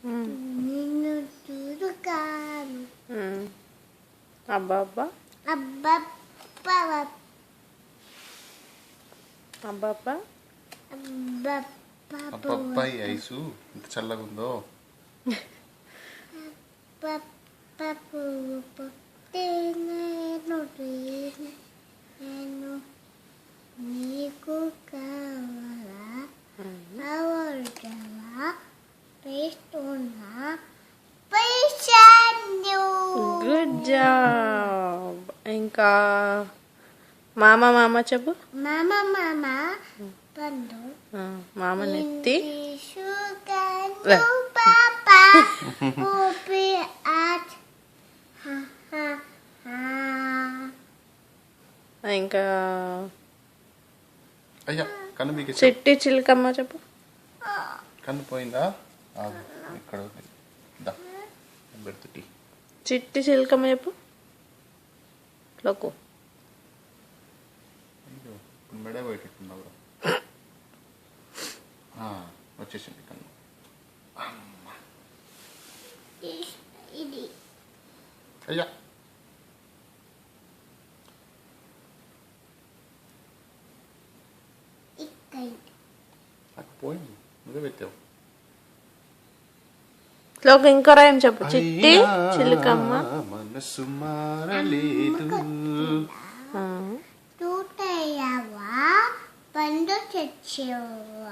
నిన్ను చూడుగాను. అబ్బా అబ్బా అబ్బబ్బా అబ్బా అబ్బాయి ఐసు ఇంత చల్లగా ఉందో. నేను నీకు కావాలా అవడలా పేస్తున్నా పైశాను. Good job. ఇంకా మామ మామ చెప్పు. మామ మామ పండు మామ నెత్తి పాపా ఊపి ఆట్. ఇంకా అయ్యా కన్ను మీకు చిట్టి చిలకమ్మ చెప్పు. కన్ను పోయిందా? ఇక్కడ ఉంది. దా పెడుతు చిట్టి చిలకమ్మ చెప్పు. లోకు మెడ పోయేటట్టున్నావు. వచ్చేసింది కన్ను. ఇది అయ్యా నాకు పోయింది, నువ్వే పెట్టావు. లోకు ఇంకో రాయం చెప్పు. చిట్టి చిలకమ్మ మనసు మారలేదు. తూటయ్యవా పండు తెచ్చావు.